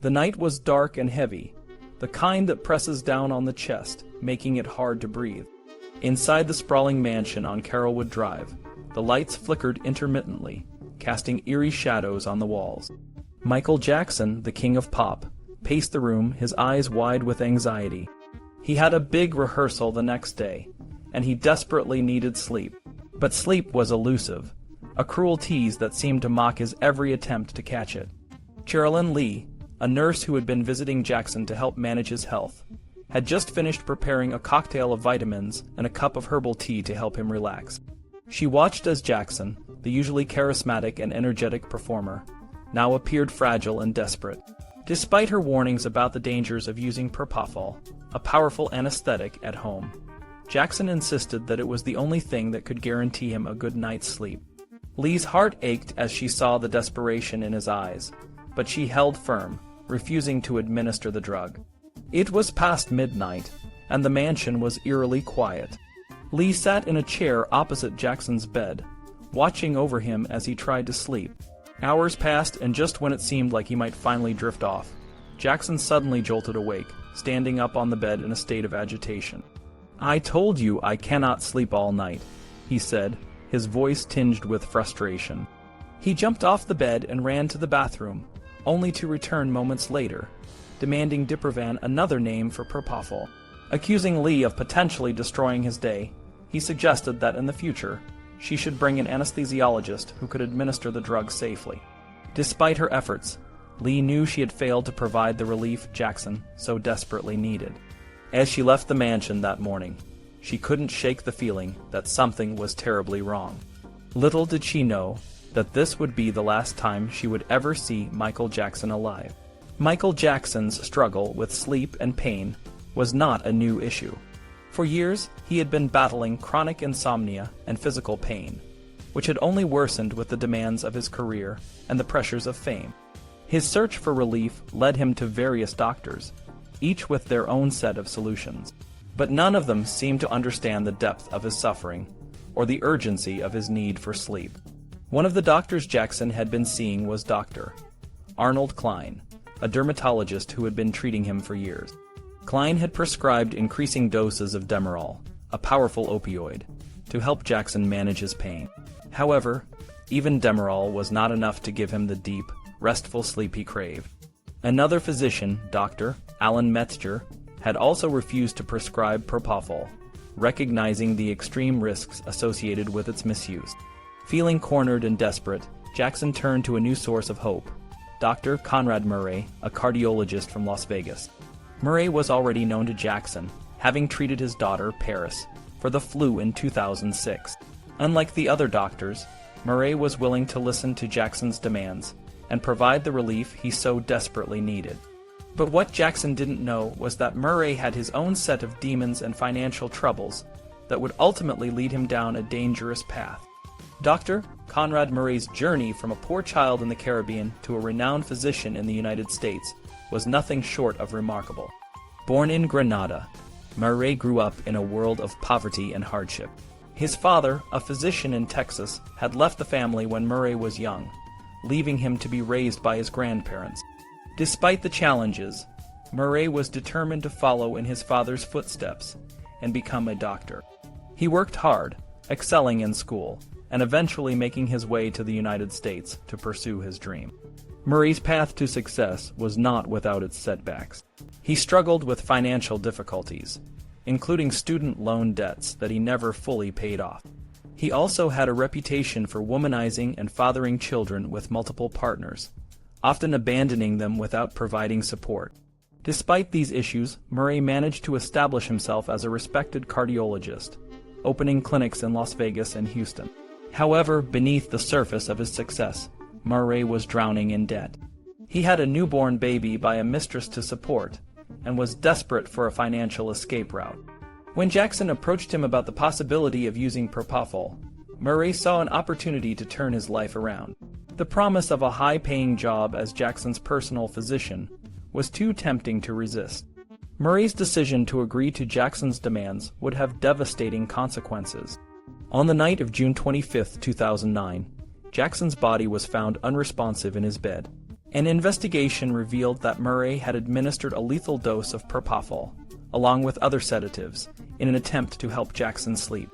The night was dark and heavy, the kind that presses down on the chest, making it hard to breathe. Inside the sprawling mansion on Carrollwood Drive, the lights flickered intermittently, casting eerie shadows on the walls. Michael Jackson, the king of pop, paced the room, his eyes wide with anxiety. He had a big rehearsal the next day, and he desperately needed sleep. But sleep was elusive, a cruel tease that seemed to mock his every attempt to catch it. Sherilyn Lee, a nurse who had been visiting Jackson to help manage his health, had just finished preparing a cocktail of vitamins and a cup of herbal tea to help him relax. She watched as Jackson, the usually charismatic and energetic performer, now appeared fragile and desperate. Despite her warnings about the dangers of using Propofol, a powerful anesthetic, at home, Jackson insisted that it was the only thing that could guarantee him a good night's sleep. Lee's heart ached as she saw the desperation in his eyes, but she held firm, refusing to administer the drug. It was past midnight, and the mansion was eerily quiet. Lee sat in a chair opposite Jackson's bed, watching over him as he tried to sleep. Hours passed, and just when it seemed like he might finally drift off, Jackson suddenly jolted awake, standing up on the bed in a state of agitation. "I told you I cannot sleep all night," he said, his voice tinged with frustration. He jumped off the bed and ran to the bathroom, only to return moments later, demanding Diprovan, another name for Propofol. Accusing Lee of potentially destroying his day, he suggested that in the future, she should bring an anesthesiologist who could administer the drug safely. Despite her efforts, Lee knew she had failed to provide the relief Jackson so desperately needed. As she left the mansion that morning, she couldn't shake the feeling that something was terribly wrong. Little did she know that this would be the last time she would ever see Michael Jackson alive. Michael Jackson's struggle with sleep and pain was not a new issue. For years, he had been battling chronic insomnia and physical pain, which had only worsened with the demands of his career and the pressures of fame. His search for relief led him to various doctors, each with their own set of solutions. But none of them seemed to understand the depth of his suffering or the urgency of his need for sleep. One of the doctors Jackson had been seeing was Dr. Arnold Klein, a dermatologist who had been treating him for years. Klein had prescribed increasing doses of Demerol, a powerful opioid, to help Jackson manage his pain. However, even Demerol was not enough to give him the deep, restful sleep he craved. Another physician, Dr. Alan Metzger, had also refused to prescribe Propofol, recognizing the extreme risks associated with its misuse. Feeling cornered and desperate, Jackson turned to a new source of hope, Dr. Conrad Murray, a cardiologist from Las Vegas. Murray was already known to Jackson, having treated his daughter, Paris, for the flu in 2006. Unlike the other doctors, Murray was willing to listen to Jackson's demands and provide the relief he so desperately needed. But what Jackson didn't know was that Murray had his own set of demons and financial troubles that would ultimately lead him down a dangerous path. Dr. Conrad Murray's journey from a poor child in the Caribbean to a renowned physician in the United States was nothing short of remarkable. Born in Grenada, Murray grew up in a world of poverty and hardship. His father, a physician in Texas, had left the family when Murray was young, leaving him to be raised by his grandparents. Despite the challenges, Murray was determined to follow in his father's footsteps and become a doctor. He worked hard, excelling in school, and eventually making his way to the United States to pursue his dream. Murray's path to success was not without its setbacks. He struggled with financial difficulties, including student loan debts that he never fully paid off. He also had a reputation for womanizing and fathering children with multiple partners, often abandoning them without providing support. Despite these issues, Murray managed to establish himself as a respected cardiologist, opening clinics in Las Vegas and Houston. However, beneath the surface of his success, Murray was drowning in debt. He had a newborn baby by a mistress to support, and was desperate for a financial escape route. When Jackson approached him about the possibility of using Propofol, Murray saw an opportunity to turn his life around. The promise of a high-paying job as Jackson's personal physician was too tempting to resist. Murray's decision to agree to Jackson's demands would have devastating consequences. On the night of June 25, 2009, Jackson's body was found unresponsive in his bed. An investigation revealed that Murray had administered a lethal dose of Propofol, along with other sedatives, in an attempt to help Jackson sleep.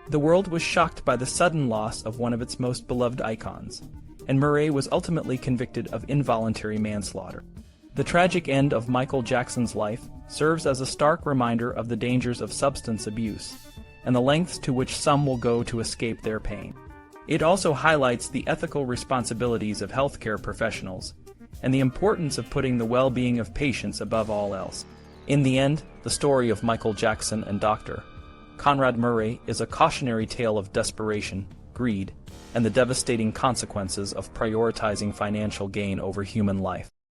The world was shocked by the sudden loss of one of its most beloved icons, and Murray was ultimately convicted of involuntary manslaughter. The tragic end of Michael Jackson's life serves as a stark reminder of the dangers of substance abuse, and the lengths to which some will go to escape their pain. It also highlights the ethical responsibilities of healthcare professionals, and the importance of putting the well-being of patients above all else. In the end, the story of Michael Jackson and Dr. Conrad Murray is a cautionary tale of desperation, greed, and the devastating consequences of prioritizing financial gain over human life.